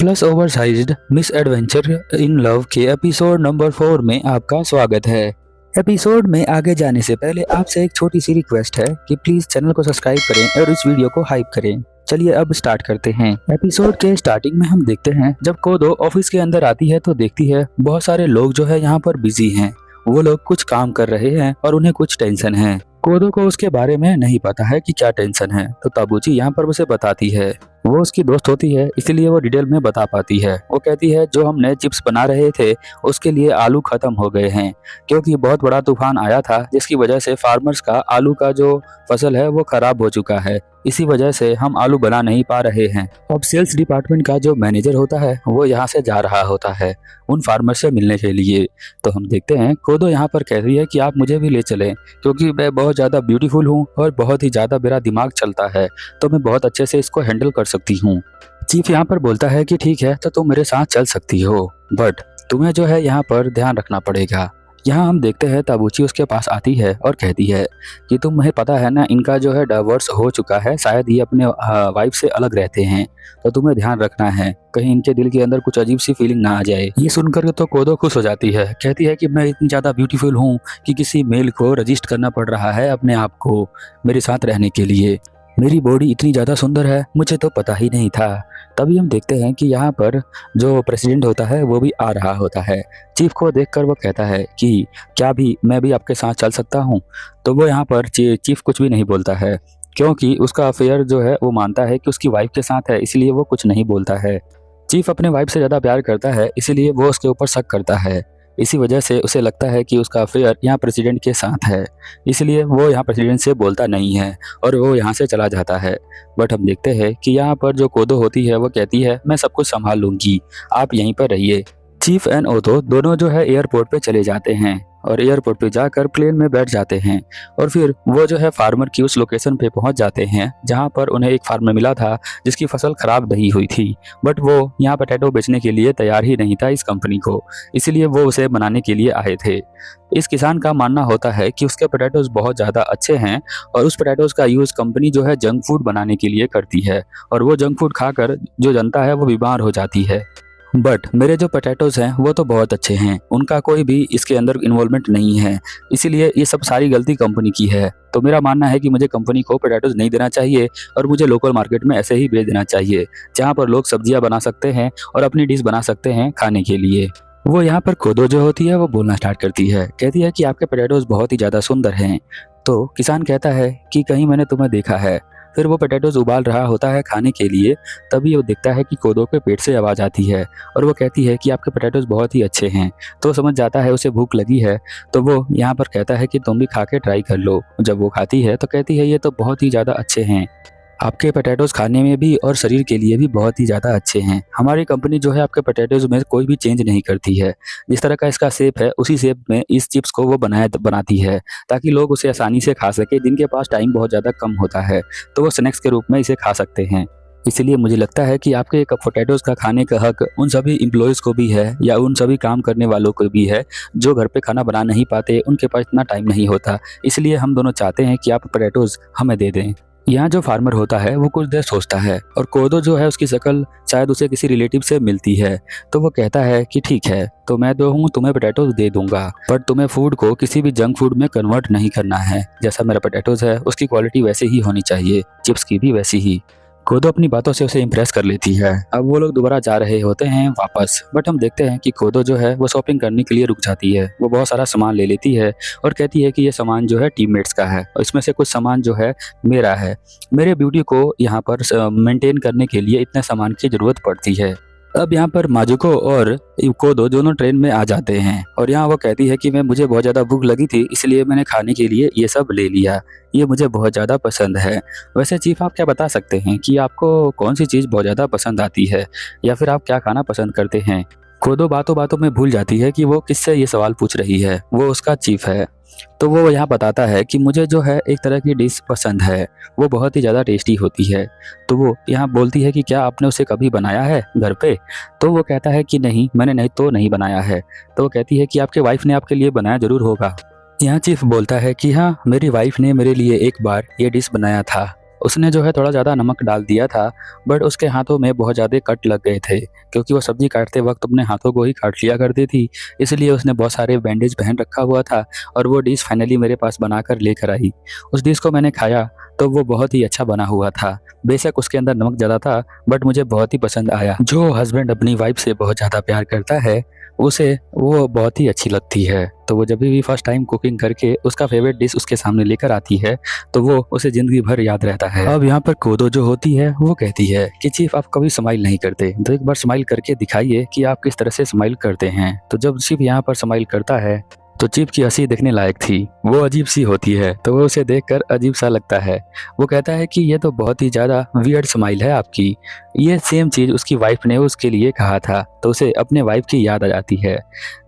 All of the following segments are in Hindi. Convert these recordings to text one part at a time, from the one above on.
Plus oversized miss adventure in love के एपिसोड नंबर 4 में आपका स्वागत है। एपिसोड में आगे जाने से पहले आपसे एक छोटी सी रिक्वेस्ट है कि प्लीज चैनल को सब्सक्राइब करें और इस वीडियो को हाइप करें। चलिए अब स्टार्ट करते हैं। एपिसोड के स्टार्टिंग में हम देखते हैं जब कोदो ऑफिस के अंदर आती है तो देखती है बहुत सारे लोग जो है यहाँ पर बिजी हैं। वो लोग कुछ काम कर रहे हैं और उन्हें कुछ टेंशन है। कोदो को उसके बारे में नहीं पता है कि क्या टेंशन है, तो ताबूची यहाँ पर उसे बताती है। वो उसकी दोस्त होती है इसलिए वो डिटेल में बता पाती है। वो कहती है जो हमने चिप्स बना रहे थे उसके लिए आलू खत्म हो गए हैं क्योंकि बहुत बड़ा तूफान आया था जिसकी वजह से फार्मर्स का आलू का जो फसल है वो खराब हो चुका है। इसी वजह से हम आलू बना नहीं पा रहे हैं। अब सेल्स डिपार्टमेंट का जो मैनेजर होता है वो यहाँ से जा रहा होता है उन फार्मर से मिलने के लिए। तो हम देखते हैं कोदो यहाँ पर कहती है कि आप मुझे भी ले चलें क्योंकि मैं बहुत ज़्यादा ब्यूटीफुल हूँ और बहुत ही ज़्यादा मेरा दिमाग चलता है, तो मैं बहुत अच्छे से इसको हैंडल कर सकती हूँ। चीफ यहाँ पर बोलता है कि ठीक है तो तुम मेरे साथ चल सकती हो, बट तुम्हें जो है यहाँ पर ध्यान रखना पड़ेगा। यहाँ हम देखते हैं ताबूची उसके पास आती है और कहती है कि तुम्हें पता है ना इनका जो है डाइवोर्स हो चुका है, शायद ये अपने वाइफ से अलग रहते हैं, तो तुम्हें ध्यान रखना है कहीं इनके दिल के अंदर कुछ अजीब सी फीलिंग ना आ जाए। ये सुनकर तो कोदो खुश हो जाती है, कहती है कि मैं इतनी ज़्यादा ब्यूटीफुल हूँ कि किसी मेल को रजिस्टर करना पड़ रहा है अपने आप को मेरे साथ रहने के लिए। मेरी बॉडी इतनी ज़्यादा सुंदर है, मुझे तो पता ही नहीं था। तभी हम देखते हैं कि यहाँ पर जो प्रेसिडेंट होता है वो भी आ रहा होता है। चीफ को देखकर वो कहता है कि क्या भी मैं भी आपके साथ चल सकता हूँ। तो वो यहाँ पर चीफ कुछ भी नहीं बोलता है क्योंकि उसका अफेयर जो है वो मानता है कि उसकी वाइफ के साथ है, इसलिए वो कुछ नहीं बोलता है। चीफ अपने वाइफ से ज़्यादा प्यार करता है इसलिए वो उसके ऊपर शक करता है। इसी वजह से उसे लगता है कि उसका अफेयर यहाँ प्रेसिडेंट के साथ है, इसलिए वो यहाँ प्रेसिडेंट से बोलता नहीं है और वो यहाँ से चला जाता है। बट हम देखते हैं कि यहाँ पर जो कोदो होती है वो कहती है मैं सब कुछ संभाल लूँगी, आप यहीं पर रहिए। चीफ एंड ओतो दोनों जो है एयरपोर्ट पे चले जाते हैं और एयरपोर्ट पे जाकर प्लेन में बैठ जाते हैं और फिर वो जो है फार्मर की उस लोकेशन पे पहुंच जाते हैं जहां पर उन्हें एक फार्मर मिला था जिसकी फसल खराब नहीं हुई थी, बट वो यहाँ पोटैटो बेचने के लिए तैयार ही नहीं था इस कंपनी को, इसलिए वो उसे बनाने के लिए आए थे। इस किसान का मानना होता है कि उसके पोटैटोज बहुत ज़्यादा अच्छे हैं और उस पोटैटोज का यूज़ कंपनी जो है जंक फूड बनाने के लिए करती है और वो जंक फूड खाकर जो जनता है वो बीमार हो जाती है। बट मेरे जो पोटैटोज हैं वो तो बहुत अच्छे हैं, उनका कोई भी इसके अंदर इन्वॉल्वमेंट नहीं है, इसीलिए ये सब सारी गलती कंपनी की है। तो मेरा मानना है कि मुझे कंपनी को पोटैटोज नहीं देना चाहिए और मुझे लोकल मार्केट में ऐसे ही बेच देना चाहिए जहाँ पर लोग सब्जियाँ बना सकते हैं और अपनी डिश बना सकते हैं खाने के लिए। वो यहाँ पर कोदो जो होती है वो बोलना स्टार्ट करती है, कहती है कि आपके पोटैटोज बहुत ही ज़्यादा सुंदर हैं। तो किसान कहता है कि कहीं मैंने तुम्हें देखा है। फिर वो पोटैटोज उबाल रहा होता है खाने के लिए, तभी वो देखता है कि कोदो के पेट से आवाज़ आती है और वो कहती है कि आपके पोटैटोज बहुत ही अच्छे हैं। तो समझ जाता है उसे भूख लगी है, तो वो यहाँ पर कहता है कि तुम भी खा के ट्राई कर लो। जब वो खाती है तो कहती है ये तो बहुत ही ज़्यादा अच्छे हैं, आपके पोटैटोज खाने में भी और शरीर के लिए भी बहुत ही ज़्यादा अच्छे हैं। हमारी कंपनी जो है आपके पोटैटोज में कोई भी चेंज नहीं करती है, जिस तरह का इसका शेप है उसी शेप में इस चिप्स को वो बनाती है ताकि लोग उसे आसानी से खा सके। जिनके पास टाइम बहुत ज़्यादा कम होता है तो वो स्नैक्स के रूप में इसे खा सकते हैं। इसलिए मुझे लगता है कि आपके कप पोटैटोज का खाने का हक उन सभी एम्प्लॉयज़ को भी है या उन सभी काम करने वालों को भी है जो घर पे खाना बना नहीं पाते, उनके पास इतना टाइम नहीं होता। इसलिए हम दोनों चाहते हैं कि आप पोटैटोज हमें दे दें। यहाँ जो फार्मर होता है वो कुछ देर सोचता है और कोदो जो है उसकी शक्ल शायद उसे किसी रिलेटिव से मिलती है, तो वो कहता है कि ठीक है तो मैं जो हूँ तुम्हें पोटैटोज दे दूंगा, पर तुम्हें फूड को किसी भी जंक फूड में कन्वर्ट नहीं करना है। जैसा मेरा पोटैटोज है उसकी क्वालिटी वैसे ही होनी चाहिए, चिप्स की भी वैसी ही। कोदो अपनी बातों से उसे इम्प्रेस कर लेती है। अब वो लोग दोबारा जा रहे होते हैं वापस, बट हम देखते हैं कि कोदो जो है वो शॉपिंग करने के लिए रुक जाती है। वो बहुत सारा सामान ले लेती है और कहती है कि ये सामान जो है टीममेट्स का है और इसमें से कुछ सामान जो है मेरा है। मेरे ब्यूटी को यहाँ पर मेंटेन करने के लिए इतने सामान की ज़रूरत पड़ती है। अब यहाँ पर माजुको और कोदो दोनों ट्रेन में आ जाते हैं और यहाँ वो कहती है कि मुझे बहुत ज़्यादा भूख लगी थी इसलिए मैंने खाने के लिए ये सब ले लिया, ये मुझे बहुत ज़्यादा पसंद है। वैसे चीफ आप क्या बता सकते हैं कि आपको कौन सी चीज़ बहुत ज़्यादा पसंद आती है या फिर आप क्या खाना पसंद करते हैं। कोदो बातों बातों में भूल जाती है कि वो किससे ये सवाल पूछ रही है, वो उसका चीफ है। तो वो यहाँ बताता है कि मुझे जो है एक तरह की डिश पसंद है, वो बहुत ही ज़्यादा टेस्टी होती है। तो वो यहाँ बोलती है कि क्या आपने उसे कभी बनाया है घर पे। तो वो कहता है कि नहीं, मैंने नहीं बनाया है। तो वो कहती है कि आपके वाइफ ने आपके लिए बनाया ज़रूर होगा। यहाँ चीफ बोलता है कि हाँ, मेरी वाइफ ने मेरे लिए एक बार ये डिश बनाया था। उसने जो है थोड़ा ज़्यादा नमक डाल दिया था, बट उसके हाथों में बहुत ज़्यादा कट लग गए थे, क्योंकि वो सब्ज़ी काटते वक़्त अपने हाथों को ही काट लिया करती थी, इसलिए उसने बहुत सारे बैंडेज पहन रखा हुआ था और वो डिश फाइनली मेरे पास बनाकर लेकर आई। उस डिश को मैंने खाया तो वो बहुत ही अच्छा बना हुआ था। बेशक उसके अंदर नमक ज़्यादा था, बट मुझे बहुत ही पसंद आया। जो हस्बैंड अपनी वाइफ़ से बहुत ज़्यादा प्यार करता है, उसे वो बहुत ही अच्छी लगती है। तो वो जब भी फर्स्ट टाइम कुकिंग करके उसका फेवरेट डिश उसके सामने लेकर आती है, तो वो उसे ज़िंदगी भर याद रहता है। अब यहाँ पर कोदो जो होती है वो कहती है कि चीफ आप कभी स्माइल नहीं करते, तो एक बार स्माइल करके दिखाइए कि आप किस तरह से स्माइल करते हैं। तो जब चीफ यहाँ पर स्माइल करता है तो चीफ की हंसी देखने लायक थी, वो अजीब सी होती है, तो वो उसे देखकर अजीब सा लगता है। वो कहता है कि ये तो बहुत ही ज़्यादा वियर्ड स्माइल है आपकी। ये सेम चीज़ उसकी वाइफ ने उसके लिए कहा था, तो उसे अपने वाइफ की याद आ जाती है।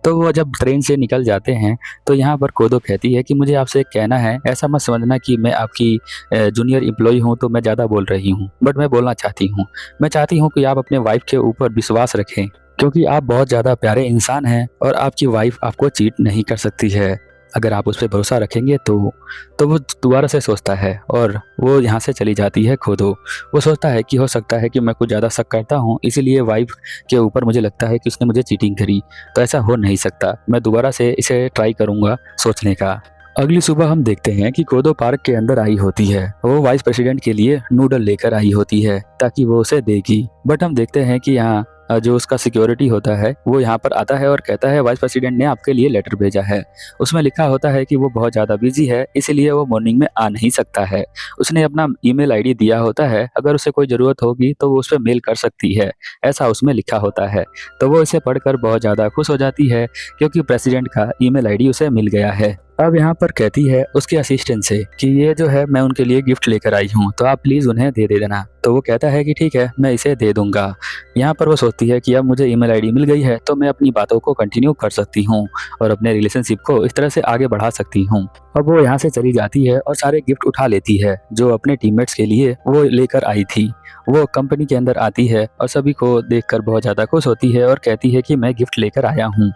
तो वो जब ट्रेन से निकल जाते हैं तो यहाँ पर कोदो कहती है कि मुझे आपसे एक कहना है, ऐसा मत समझना कि मैं आपकी जूनियर एम्प्लॉय हूँ तो मैं ज़्यादा बोल रही हूँ, बट मैं बोलना चाहती हूँ। मैं चाहती हूँ कि आप अपने वाइफ के ऊपर विश्वास रखें, क्योंकि आप बहुत ज़्यादा प्यारे इंसान हैं और आपकी वाइफ आपको चीट नहीं कर सकती है। अगर आप उस पे भरोसा रखेंगे तो वो दोबारा से सोचता है और वो यहाँ से चली जाती है कोदो। वो सोचता है कि हो सकता है कि मैं कुछ ज़्यादा शक करता हूँ, इसीलिए वाइफ के ऊपर मुझे लगता है कि उसने मुझे चीटिंग करी, तो ऐसा हो नहीं सकता। मैं दोबारा से इसे ट्राई करूँगा सोचने का। अगली सुबह हम देखते हैं कि कोदो पार्क के अंदर आई होती है। वो वाइस प्रेसिडेंट के लिए नूडल लेकर आई होती है ताकि वो उसे देगी, बट हम देखते हैं कि यहाँ जो उसका सिक्योरिटी होता है वो यहाँ पर आता है और कहता है वाइस प्रेसिडेंट ने आपके लिए लेटर भेजा है। उसमें लिखा होता है कि वो बहुत ज़्यादा बिजी है, इसलिए वो मॉर्निंग में आ नहीं सकता है। उसने अपना ईमेल आईडी दिया होता है, अगर उसे कोई ज़रूरत होगी तो वो उस पर मेल कर सकती है, ऐसा उसमें लिखा होता है। तो वो इसे पढ़कर बहुत ज़्यादा खुश हो जाती है, क्योंकि प्रेसिडेंट का ईमेल आईडी उसे मिल गया है। अब यहाँ पर कहती है उसके असिस्टेंट से कि ये जो है मैं उनके लिए गिफ्ट लेकर आई हूँ, तो आप प्लीज़ उन्हें दे देना। तो वो कहता है कि ठीक है, मैं इसे दे दूंगा। यहाँ पर वो सोचती है कि अब मुझे ईमेल आईडी मिल गई है तो मैं अपनी बातों को कंटिन्यू कर सकती हूँ और अपने रिलेशनशिप को इस तरह से आगे बढ़ा सकती हूँ। अब वो यहाँ से चली जाती है और सारे गिफ्ट उठा लेती है जो अपने टीममेट्स के लिए वो लेकर आई थी। वो कंपनी के अंदर आती है और सभी को देखकर बहुत ज़्यादा खुश होती है और कहती है कि मैं गिफ्ट लेकर आया हूँ।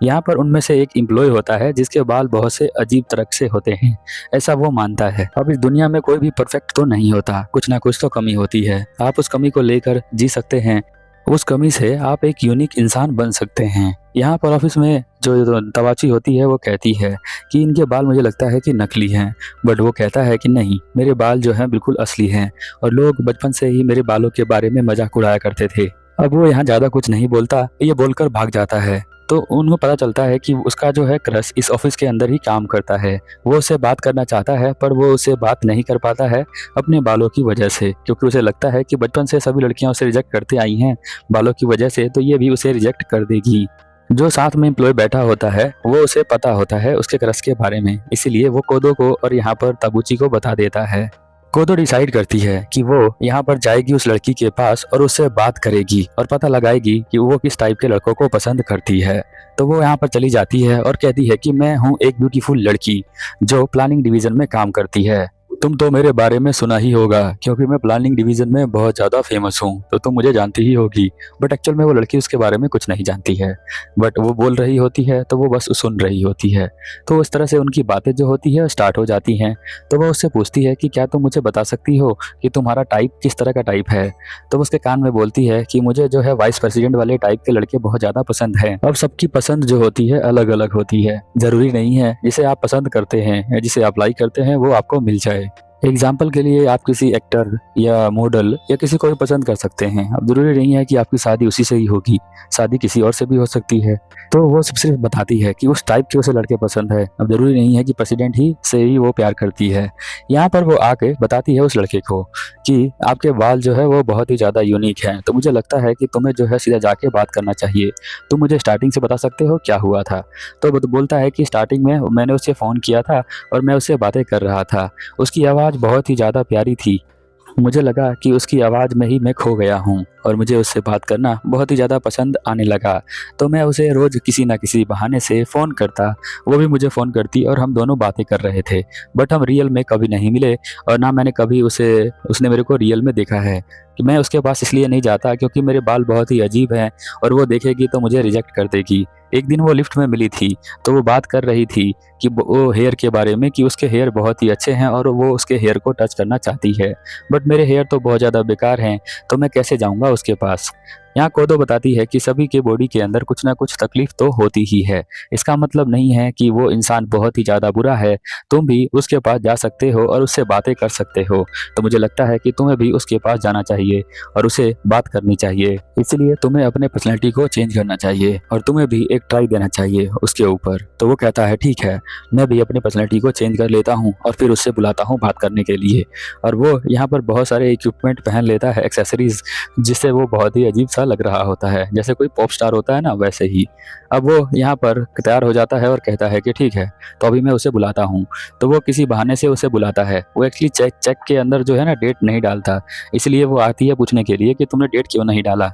यहाँ पर उनमें से एक एम्प्लॉय होता है जिसके बाल बहुत से अजीब तरह से होते हैं, ऐसा वो मानता है। अब इस दुनिया में कोई भी परफेक्ट तो नहीं होता, कुछ ना कुछ तो कमी होती है। आप उस कमी को लेकर जी सकते हैं, उस कमी से आप एक यूनिक इंसान बन सकते हैं। यहाँ पर ऑफिस में जो तवाची होती है वो कहती है कि इनके बाल मुझे लगता है कि नकली हैं, बट वो कहता है कि नहीं, मेरे बाल जो हैं बिल्कुल असली हैं और लोग बचपन से ही मेरे बालों के बारे में मजाक उड़ाया करते थे। अब वो यहाँ ज़्यादा कुछ नहीं बोलता, ये बोलकर भाग जाता है। तो उनको पता चलता है कि उसका जो है क्रश इस ऑफिस के अंदर ही काम करता है। वो उससे बात करना चाहता है पर वो उससे बात नहीं कर पाता है अपने बालों की वजह से, क्योंकि उसे लगता है कि बचपन से सभी लड़कियां उसे रिजेक्ट करते आई हैं बालों की वजह से, तो ये भी उसे रिजेक्ट कर देगी। जो साथ में एम्प्लॉय बैठा होता है वो उसे पता होता है उसके क्रश के बारे में, इसीलिए वो कोदो को और यहाँ पर ताबूची को बता देता है। कोदो डिसाइड करती है कि वो यहाँ पर जाएगी उस लड़की के पास और उससे बात करेगी और पता लगाएगी कि वो किस टाइप के लड़कों को पसंद करती है। तो वो यहाँ पर चली जाती है और कहती है कि मैं हूँ एक ब्यूटीफुल लड़की जो प्लानिंग डिवीजन में काम करती है। तुम तो मेरे बारे में सुना ही होगा, क्योंकि मैं प्लानिंग डिवीजन में बहुत ज़्यादा फेमस हूँ, तो तुम मुझे जानती ही होगी। बट एक्चुअल में वो लड़की उसके बारे में कुछ नहीं जानती है, बट वो बोल रही होती है तो वो बस सुन रही होती है। तो इस तरह से उनकी बातें जो होती है स्टार्ट हो जाती हैं। तो वो उससे पूछती है कि क्या तुम मुझे बता सकती हो कि तुम्हारा टाइप किस तरह का टाइप है। तो वो उसके कान में बोलती है कि मुझे जो है वाइस प्रेसिडेंट वाले टाइप के लड़के बहुत ज़्यादा पसंद हैं। अब सबकी पसंद जो होती है अलग अलग होती है, ज़रूरी नहीं है जिसे आप पसंद करते हैं या जिसे आप लाइक करते हैं वो आपको मिल जाए। एग्जाम्पल के लिए आप किसी एक्टर या मॉडल या किसी को भी पसंद कर सकते हैं। अब ज़रूरी नहीं है कि आपकी शादी उसी से ही होगी, शादी किसी और से भी हो सकती है। तो वो सिर्फ बताती है कि उस टाइप के उसे लड़के पसंद है। अब ज़रूरी नहीं है कि प्रेसिडेंट ही से ही वो प्यार करती है। यहाँ पर वो आके बताती है उस लड़के को कि आपके बाल जो है वो बहुत ही ज़्यादा यूनिक हैं, तो मुझे लगता है कि तुम्हें जो है सीधा जाके बात करना चाहिए। तुम मुझे स्टार्टिंग से बता सकते हो क्या हुआ था। तो वो बोलता है कि स्टार्टिंग में मैंने उससे फ़ोन किया था और मैं उससे बातें कर रहा था। उसकी आवाज़ बहुत ही ज़्यादा प्यारी थी, मुझे लगा कि उसकी आवाज़ में ही मैं खो गया हूँ और मुझे उससे बात करना बहुत ही ज़्यादा पसंद आने लगा। तो मैं उसे रोज़ किसी ना किसी बहाने से फ़ोन करता, वो भी मुझे फ़ोन करती और हम दोनों बातें कर रहे थे। बट हम रियल में कभी नहीं मिले और ना मैंने कभी उसने मेरे को रियल में देखा है। कि मैं उसके पास इसलिए नहीं जाता क्योंकि मेरे बाल बहुत ही अजीब हैं और वो देखेगी तो मुझे रिजेक्ट कर देगी। एक दिन वो लिफ्ट में मिली थी, तो वो बात कर रही थी कि वो हेयर के बारे में, कि उसके हेयर बहुत ही अच्छे हैं और वो उसके हेयर को टच करना चाहती है। बट मेरे हेयर तो बहुत ज़्यादा बेकार हैं, तो मैं कैसे जाऊँगा उसके पास। यहाँ कोदो बताती है कि सभी के बॉडी के अंदर कुछ ना कुछ तकलीफ तो होती ही है। इसका मतलब नहीं है कि वो इंसान बहुत ही ज़्यादा बुरा है। तुम भी उसके पास जा सकते हो और उससे बातें कर सकते हो। तो मुझे लगता है कि तुम्हें भी उसके पास जाना चाहिए और उसे बात करनी चाहिए। इसलिए तुम्हें अपने पर्सनैलिटी को चेंज करना चाहिए और तुम्हें भी एक ट्राई देना चाहिए उसके ऊपर। तो वो कहता है ठीक है, मैं भी अपनी पर्सनैलिटी को चेंज कर लेता हूँ और फिर उससे बुलाता हूँ बात करने के लिए। और वो यहाँ पर बहुत सारे इक्विपमेंट पहन लेता है, एक्सेसरीज, जिससे वो बहुत ही अजीब सा लग रहा होता है, जैसे कोई पॉप स्टार होता है ना, वैसे ही। अब वो यहाँ पर तैयार हो जाता है और कहता है कि ठीक है, तो अभी मैं उसे बुलाता हूँ। तो वो किसी बहाने से उसे बुलाता है। वो एक्चुअली चेक के अंदर जो है ना डेट नहीं डालता, इसलिए वो आती है पूछने के लिए कि तुमने डेट क्यों नहीं डाला।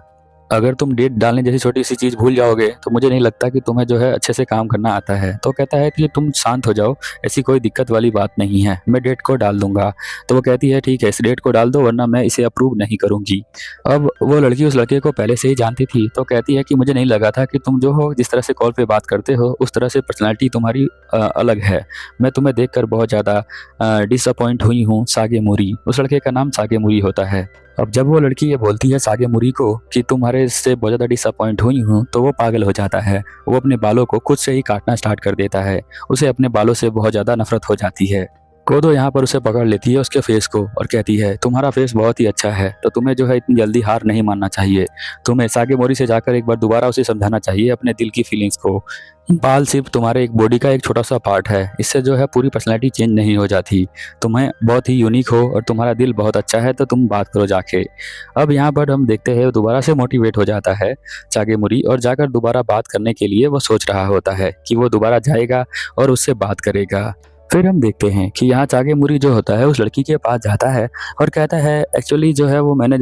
अगर तुम डेट डालने जैसी छोटी सी चीज़ भूल जाओगे तो मुझे नहीं लगता कि तुम्हें जो है अच्छे से काम करना आता है। तो कहता है कि तुम शांत हो जाओ, ऐसी कोई दिक्कत वाली बात नहीं है, मैं डेट को डाल दूंगा। तो वो कहती है ठीक है, इस डेट को डाल दो वरना मैं इसे अप्रूव नहीं करूंगी। अब वो लड़की उस लड़के को पहले से ही जानती थी, तो कहती है कि मुझे नहीं लगा था कि तुम जो हो, जिस तरह से कॉल पे बात करते हो, उस तरह से पर्सनैलिटी तुम्हारी अलग है। मैं तुम्हें देखकर बहुत ज़्यादा डिसअपॉइंट हुई हूँ सागेमोरी। उस लड़के का नाम सागेमोरी होता है। अब जब वो लड़की ये बोलती है सागेमोरी को कि तुम्हारे से बहुत ज़्यादा डिसअपॉइंट हुई हूँ, तो वो पागल हो जाता है। वो अपने बालों को खुद से ही काटना स्टार्ट कर देता है। उसे अपने बालों से बहुत ज़्यादा नफरत हो जाती है। कोदो यहाँ पर उसे पकड़ लेती है उसके फेस को और कहती है तुम्हारा फेस बहुत ही अच्छा है, तो तुम्हें जो है इतनी जल्दी हार नहीं मानना चाहिए। तुम्हें सागेमोरी से जाकर एक बार दोबारा उसे समझाना चाहिए अपने दिल की फीलिंग्स को। बाल सिर्फ तुम्हारे एक बॉडी का एक छोटा सा पार्ट है, इससे जो है पूरी पर्सनैलिटी चेंज नहीं हो जाती। तुम्हें बहुत ही यूनिक हो और तुम्हारा दिल बहुत अच्छा है, तो तुम बात करो जाके। अब यहाँ पर हम देखते हैं दोबारा से मोटिवेट हो जाता है सागेमोरी और जाकर दोबारा बात करने के लिए वो सोच रहा होता है कि वो दोबारा जाएगा और उससे बात करेगा। फिर हम देखते हैं कि यहाँ सागेमोरी जो होता है उस लड़की के पास जाता है और कहता है एक्चुअली जो है वो मैंने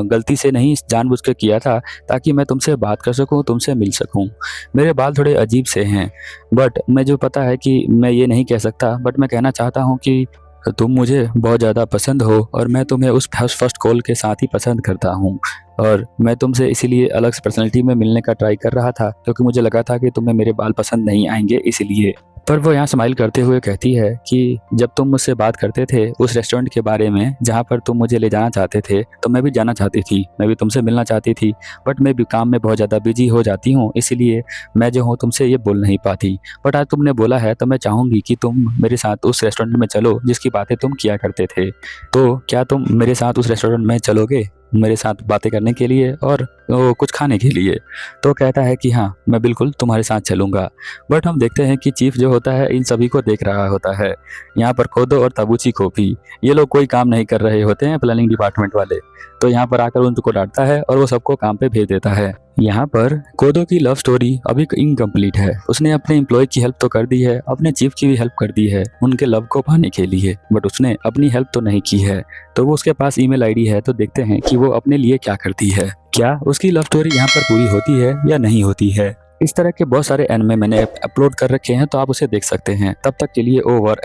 गलती से नहीं जानबूझ के किया था, ताकि मैं तुमसे बात कर सकूं, तुमसे मिल सकूं। मेरे बाल थोड़े अजीब से हैं, बट मैं जो पता है कि मैं ये नहीं कह सकता, बट मैं कहना चाहता हूँ कि तुम मुझे बहुत ज़्यादा पसंद हो और मैं तुम्हें उस फर्स्ट कॉल के साथ ही पसंद करता हूँ। और मैं तुमसे इसीलिए अलग पर्सनैलिटी में मिलने का ट्राई कर रहा था, क्योंकि मुझे लगा था कि तुम्हें मेरे बाल पसंद नहीं आएंगे इसलिए। पर वो यहाँ स्माइल करते हुए कहती है कि जब तुम मुझसे बात करते थे उस रेस्टोरेंट के बारे में जहाँ पर तुम मुझे ले जाना चाहते थे, तो मैं भी जाना चाहती थी, मैं भी तुमसे मिलना चाहती थी, बट मैं भी काम में बहुत ज़्यादा बिजी हो जाती हूँ, इसीलिए मैं जो हूँ तुमसे ये बोल नहीं पाती। बट आज तुमने बोला है तो मैं चाहूँगी कि तुम मेरे साथ उस रेस्टोरेंट में चलो जिसकी बातें तुम किया करते थे। तो क्या तुम मेरे साथ उस रेस्टोरेंट में चलोगे मेरे साथ बातें करने के लिए और कुछ खाने के लिए? तो कहता है कि हाँ, मैं बिल्कुल तुम्हारे साथ चलूँगा। बट हम देखते हैं कि चीफ जो होता है इन सभी को देख रहा होता है, यहाँ पर कोदो और ताबूची को भी। ये लोग कोई काम नहीं कर रहे होते हैं, प्लानिंग डिपार्टमेंट वाले। तो यहाँ पर आकर उनको डांटता है और वो सबको काम पे भेज देता है। यहाँ पर कोदो की लव स्टोरी अभी इनकम्प्लीट है। उसने अपने एम्प्लॉय की हेल्प तो कर दी है, अपने चीफ की भी हेल्प कर दी है उनके लव को पाने के लिए, बट उसने अपनी हेल्प तो नहीं की है। तो वो उसके पास ईमेल आईडी है, तो देखते हैं कि वो अपने लिए क्या करती है। क्या उसकी लव स्टोरी यहाँ पर पूरी होती है या नहीं होती है? इस तरह के बहुत सारे एनिमे मैंने अपलोड कर रखे हैं, तो आप उसे देख सकते हैं। तब तक के लिए ओवर।